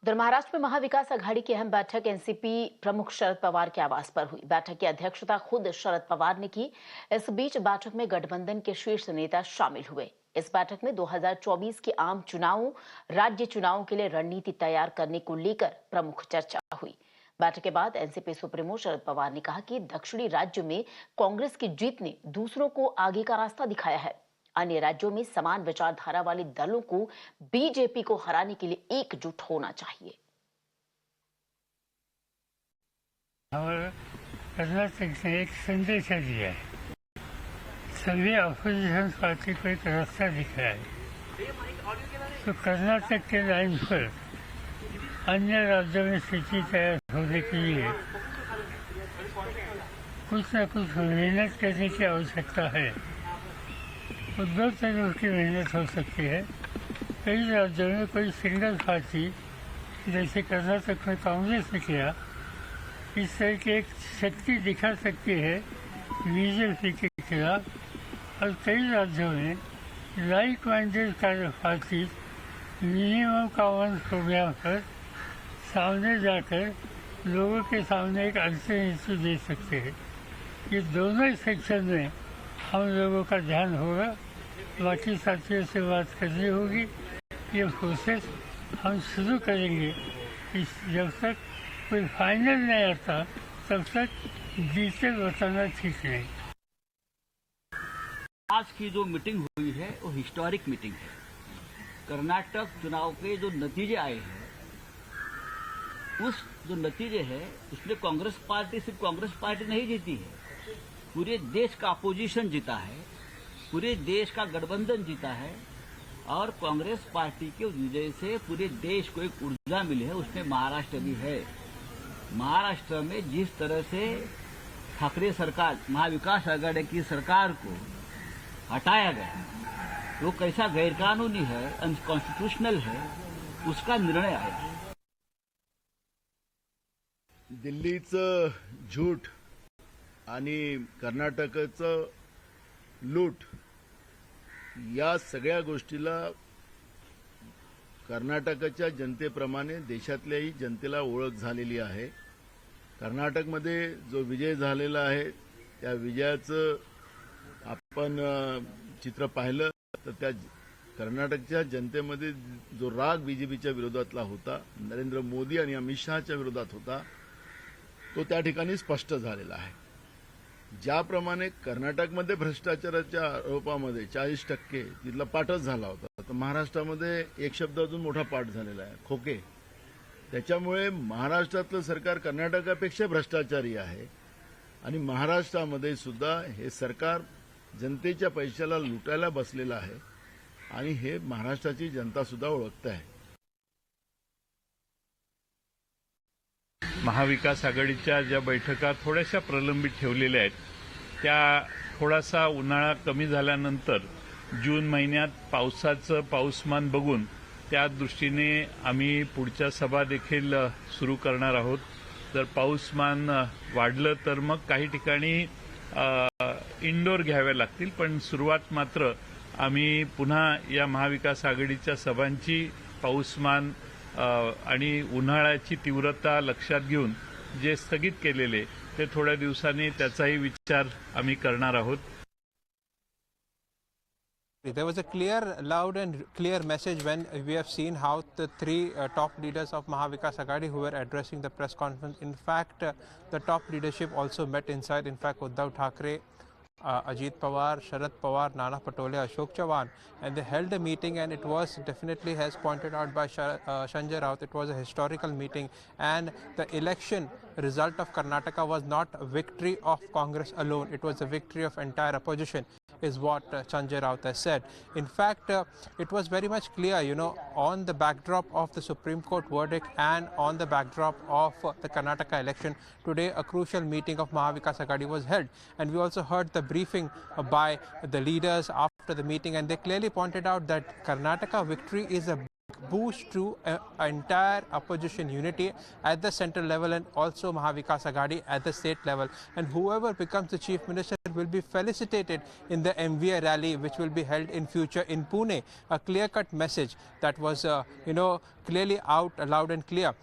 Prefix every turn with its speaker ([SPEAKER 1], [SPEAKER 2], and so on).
[SPEAKER 1] उधर महाराष्ट्र में महाविकास आघाड़ी की अहम बैठक एनसीपी प्रमुख शरद पवार के आवास पर हुई। बैठक की अध्यक्षता खुद शरद पवार ने की। इस बीच बैठक में गठबंधन के शीर्ष नेता शामिल हुए। इस बैठक में 2024 के आम चुनावों, राज्य चुनावों के लिए रणनीति तैयार करने को लेकर प्रमुख चर्चा हुई। बैठक के बाद एनसीपी सुप्रीमो शरद पवार ने कहा कि दक्षिणी राज्यों में कांग्रेस की जीत ने दूसरों को आगे का रास्ता दिखाया है। अन्य राज्यों में समान विचारधारा वाले दलों को बीजेपी को हराने के लिए एकजुट होना चाहिए।
[SPEAKER 2] और कर्नाटक से एक संदेश दिया है, सभी अपोजिशन पार्टी को एक रास्ता दिखाया है। तो कर्नाटक के लाइन पर अन्य राज्यों में स्थिति तैयार होने के लिए कुछ न कुछ मेहनत करने की आवश्यकता है। तो दो तरह की मेहनत हो सकती है। कई राज्यों में कोई सिंगल पार्टी, जैसे कर्नाटक में कांग्रेस ने किया, इस तरह की एक शक्ति दिखा सकती है बीजेपी के खिलाफ। और कई राज्यों में like minded party minimum common programme पर सामने जाकर लोगों के सामने एक अल्टरनेटिव दे सकते हैं। ये दोनों सेक्शन में हम लोगों का ध्यान होगा। बाकी साथियों से बात करनी होगी। ये प्रोसेस हम शुरू करेंगे। जब तक कोई फाइनल नहीं आता तब तक डिटेल बताना ठीक नहीं।
[SPEAKER 3] आज की जो मीटिंग हुई है वो हिस्टोरिक मीटिंग है। कर्नाटक चुनाव के जो नतीजे आए हैं, उस जो नतीजे है उसमें कांग्रेस पार्टी सिर्फ कांग्रेस पार्टी नहीं जीती है, पूरे देश का अपोजिशन जीता है, पूरे देश का गठबंधन जीता है। और कांग्रेस पार्टी के विजय से पूरे देश को एक ऊर्जा मिली है, उसमें महाराष्ट्र भी है। महाराष्ट्र में जिस तरह से ठाकरे सरकार, महाविकास आघाड़ी की सरकार को हटाया गया, वो कैसा गैरकानूनी है, अनकॉन्स्टिट्यूशनल है, उसका निर्णय आया।
[SPEAKER 4] दिल्लीचं झूठ आणि कर्नाटकाचं लूट, या सगळ्या गोष्टीला कर्नाटकाच्या जनतेप्रमाणे देशातल्याही जनतेला ओळख झालेली आहे। कर्नाटकमध्ये जो विजय झालेला आहे त्या विजयाचं आपण चित्र पाहिलं तर त्या कर्नाटकच्या जनतेमध्ये जो राग बीजेपीच्या विरोधातला होता, नरेंद्र मोदी आणि अमित शहाच्या विरोधात होता, तो त्या ठिकाणी स्पष्ट झालेला आहे। ज्याप्रमाणे कर्नाटकमध्ये भ्रष्टाचाराच्या आरोपामध्ये 40% तिथला पाठच झाला होता, तर महाराष्ट्रामध्ये एक शब्द अजून मोठा पाठ झालेला आहे, खोके। त्याच्यामुळे महाराष्ट्रातलं सरकार कर्नाटकापेक्षा भ्रष्टाचारी आहे आणि महाराष्ट्रामध्ये सुद्धा हे सरकार जनतेच्या पैशाला लुटायला बसलेलं आहे आणि हे महाराष्ट्राची जनता सुद्धा ओळखते आहे।
[SPEAKER 5] महाविकास आघाडीच्या ज्या बैठका थोड्याशा प्रलंबित ठेवलेल्या आहेत, त्या थोडासा उन्हाळा कमी झाल्यानंतर जून महिन्यात पाऊसमान बघून त्या दृष्टीने आम्ही पुढच्या सभा देखील सुरू करणार आहोत। जर पाऊसमान वाढलं तर मग काही ठिकाणी इंडोर घ्याव्या लागतील, पण सुरुवात मात्र आम्ही पुन्हा या महाविकास आघाडीच्या सभांची पाऊसमान आणि उन्हाळ्याची तीव्रता लक्षात घेऊन जे स्थगित केलेले ते थोड्या दिवसांनी त्याचाही विचार आम्ही करणार आहोत।
[SPEAKER 6] There was a clear, loud and clear message when we have seen how the three top leaders of Mahavikas Aghadi who were addressing the press conference. In fact, the top leadership also met inside. In fact, Uddhav Thackeray, Ajit Pawar, Sharad Pawar, Nana Patole, Ashok Chavan, and they held a meeting, and it was definitely, as pointed out by Sanjay Raut, it was a historical meeting, and the election result of Karnataka was not a victory of Congress alone, it was a victory of entire opposition, is what Sanjay Raut has said. In fact, it was very much clear, you know, on the backdrop of the Supreme Court verdict and on the backdrop of the Karnataka election, today a crucial meeting of Mahavikas Aghadi was held, and we also heard the briefing by the leaders after the meeting, and they clearly pointed out that Karnataka victory is a boost to entire opposition unity at the central level and also Mahavikas Aghadi at the state level. And whoever becomes the chief minister will be felicitated in the MVA rally, which will be held in future in Pune. A clear-cut message that was, clearly out loud and clear